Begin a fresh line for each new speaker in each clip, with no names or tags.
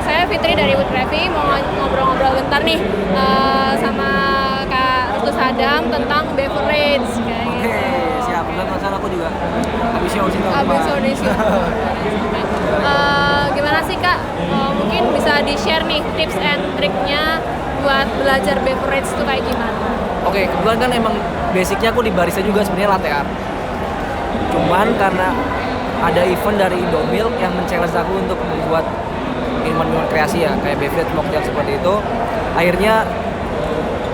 saya Fitri dari Woodcraft, mau ngobrol-ngobrol bentar nih sama Kak Restu Sadam tentang beverage kayak gitu.
Oke, siap. Dan masalah aku juga habis show sih
Habis audisi. Gimana sih Kak? Mungkin bisa di-share nih tips and triknya buat belajar beverage itu kayak gimana?
Oke, kebetulan kan emang basicnya aku di barista juga sebenarnya latte art. Cuman karena ada event dari Indomilk yang men-challenge aku untuk membuat minuman-minuman kreasi ya, kayak beverage mocktail seperti itu. Akhirnya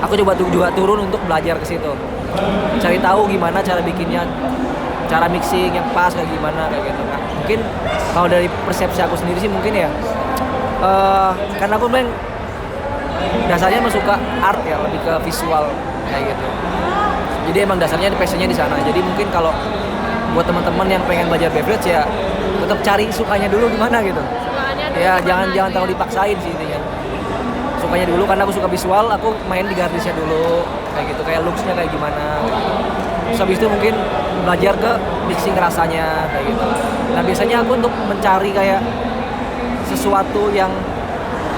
aku coba juga turun untuk belajar ke situ. Cari tahu gimana cara bikinnya, cara mixing yang pas kayak gimana kayak gitu. Nah, mungkin kalau dari persepsi aku sendiri sih mungkin ya, karena aku memang dasarnya suka art ya, lebih ke visual kayak gitu. Jadi emang dasarnya passionnya di sana. Jadi mungkin kalau buat teman-teman yang pengen belajar beverage ya tetap cari sukanya dulu gimana gitu. Ya jangan terlalu dipaksain sih intinya. Sukanya dulu karena aku suka visual, aku main di garnisnya dulu kayak gitu, kayak looks-nya kayak gimana. Terus habis itu mungkin belajar ke mixing rasanya kayak gitu. Nah biasanya aku untuk mencari kayak sesuatu yang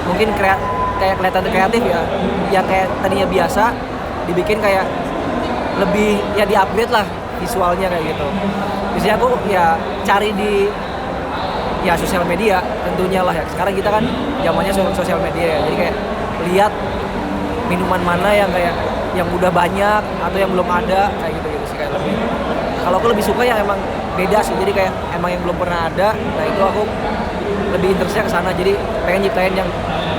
mungkin kayak kelihatan kreatif ya, yang kayak tadinya biasa dibikin kayak lebih ya di-upgrade lah visualnya kayak gitu. Biasanya aku ya cari di ya sosial media tentunya lah ya. Sekarang kita kan zamannya sosial media ya. Jadi kayak lihat minuman mana yang kayak yang udah banyak atau yang belum ada kayak gitu sih kayak lebih. Kalau aku lebih suka yang emang beda sih. Jadi kayak emang yang belum pernah ada. Nah itu aku lebih interestnya ke sana. Jadi pengen nyiptain yang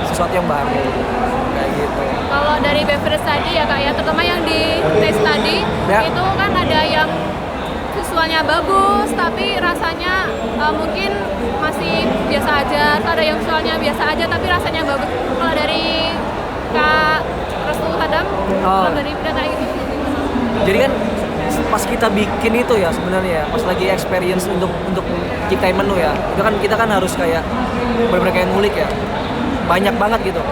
sesuatu yang baru kayak gitu.
Kalau dari beverage tadi ya Kak ya, terutama yang di taste tadi
ya.
Itu kan ada yang visualnya bagus tapi rasanya mungkin masih biasa aja, ada yang visualnya biasa aja tapi rasanya bagus. Kalau dari Kak Restu Sadam, kalau dari bidang kayak gitu.
Jadi kan pas kita bikin itu ya sebenarnya pas lagi experience untuk ciptain menu ya, itu kan kita kan harus kayak benar-benar kayak ngulik ya, banyak banget gitu.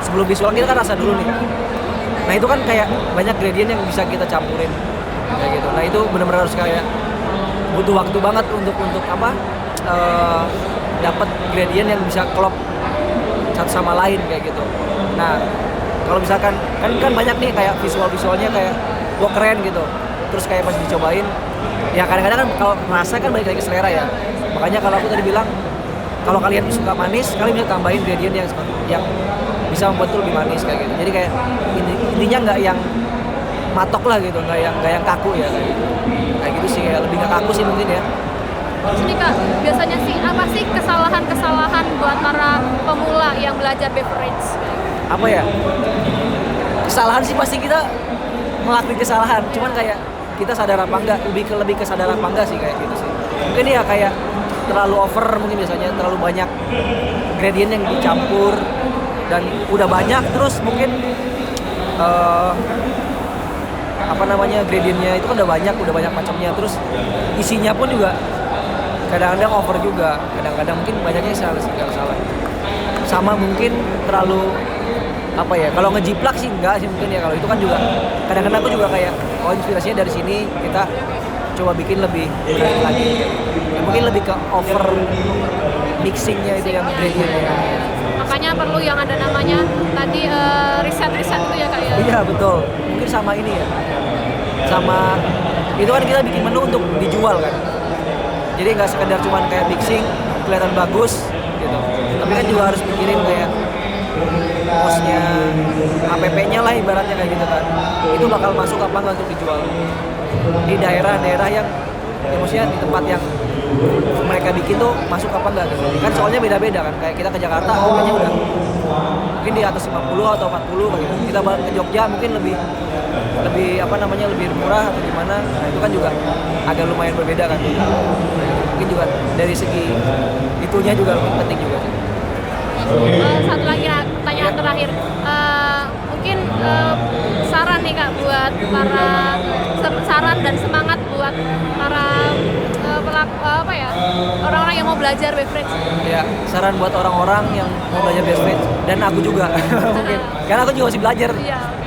Sebelum visual kita kan rasa dulu nih. Nah itu kan kayak banyak gradient yang bisa kita campurin kayak gitu. Nah itu benar-benar harus kayak butuh waktu banget untuk apa dapat gradient yang bisa klop satu sama lain kayak gitu. Nah kalau misalkan kan banyak nih kayak visualnya kayak wah keren gitu. Terus kayak pas dicobain ya kadang-kadang kan kalau rasa kan balik lagi ke selera ya. Makanya kalau aku tadi bilang kalau kalian suka manis, kalian bisa tambahin gradient yang bisa membuat itu lebih manis kayak gitu. Jadi kayak intinya nggak yang matok lah gitu, nggak yang kaku ya kayak gitu sih, kayak lebih nggak kaku sih mungkin ya.
Terus nih Kak, biasanya sih apa sih kesalahan buat para pemula yang belajar beverage?
Apa ya? Kesalahan sih pasti kita ngelakuin kesalahan, cuman kayak kita sadar apa enggak, lebih ke sadar apa enggak sih kayak gitu sih. Mungkin ya kayak terlalu over mungkin biasanya, terlalu banyak gradient yang dicampur dan udah banyak terus mungkin gradientnya itu kan udah banyak macamnya, terus isinya pun juga kadang-kadang over juga, kadang-kadang mungkin banyaknya salah sama mungkin terlalu apa ya, kalau ngejiplak sih enggak sih mungkin ya, kalau itu kan juga kadang-kadang aku juga kayak inspirasinya dari sini kita coba bikin lebih keren lagi ya, mungkin lebih ke over mixingnya itu yang gradientnya.
Makanya perlu yang ada namanya tadi riset itu ya Kak ya?
Iya betul, mungkin sama ini ya, sama itu kan kita bikin menu untuk dijual kan, jadi nggak sekedar cuman kayak mixing kelihatan bagus gitu, tapi kan juga harus pikirin kayak cost-nya, APP-nya lah ibaratnya kayak gitu kan, itu bakal masuk apa nggak untuk dijual di daerah-daerah yang ya maksudnya di tempat yang mereka bikin tuh masuk apa enggak gitu. Kan soalnya beda-beda kan, kayak kita ke Jakarta harganya udah mungkin di atas 50 atau 40 gitu. Kita balik ke Jogja mungkin lebih lebih murah atau gimana. Nah itu kan juga agak lumayan berbeda kan. Mungkin juga dari segi itunya juga penting juga sih.
Satu lagi pertanyaan terakhir, mungkin saran nih Kak buat para saran dan semangat buat para orang-orang yang mau belajar beverage.
Ya, saran buat orang-orang yang mau belajar beverage dan aku juga mungkin, karena aku juga masih belajar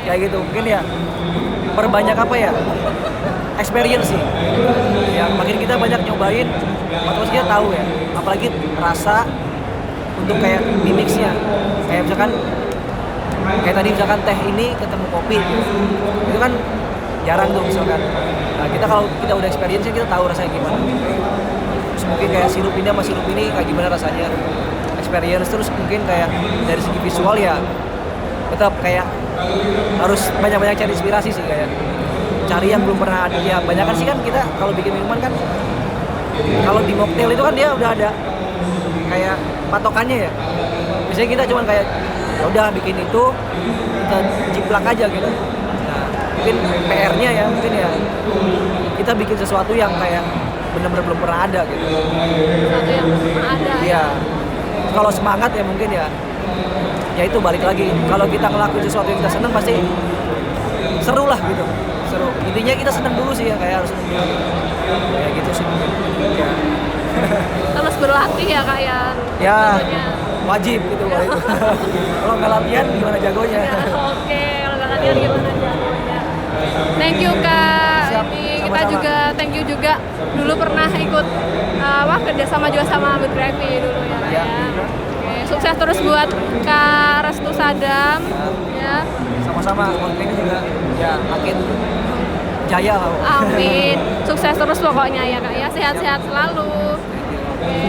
kayak gitu. Mungkin ya perbanyak apa ya, experience sih. Ya makin kita banyak nyobain, terus kita tahu ya, apalagi rasa untuk kayak mimix jenisnya. Kayak misalkan kayak tadi misalkan teh ini ketemu kopi itu kan jarang tuh misalkan. Nah kita kalau kita udah experience kita tahu rasanya gimana. Terus mungkin kayak sirup ini sama sirup ini kayak gimana rasanya, experience. Terus mungkin kayak dari segi visual ya tetap kayak harus banyak-banyak cari inspirasi sih, kayak cari yang belum pernah ada. Ya banyak kan sih kan kita kalau bikin minuman kan, kalau di mocktail itu kan dia udah ada kayak patokannya ya. Biasanya kita cuman kayak ya udah bikin itu kita jiplak aja gitu. Nah mungkin PR-nya ya mungkin ya kita bikin sesuatu yang kayak benar-benar belum pernah ada gitu.
Sesuatu yang belum ada.
Iya. Kalau semangat ya mungkin ya itu balik lagi. Kalau kita ngelakuin sesuatu yang kita seneng pasti seru lah gitu. Seru. Intinya kita seneng dulu sih ya, kayak harus seneng dulu. Kayak gitu sih mungkin. Ya.
Terus berlatih ya Kak ya.
Ya.
Tentunya.
Wajib gitu kalau itu. Kalau nggak latihan gimana jagonya?
Ya, oke, kalau nggak latihan gimana jagonya. Thank you Kak.
Siap,
Ini kita
sama-sama.
juga thank you juga dulu pernah ikut kerja sama juga sama Good Gravy dulu ya Kak
Ya.
ya. Oke, sukses terus buat Kak Restu Sadam ya.
Sama-sama. Kontennya juga ya makin jaya lah.
Amin. Sukses terus pokoknya ya Kak ya. Sehat-sehat selalu. Oke.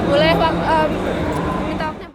Boleh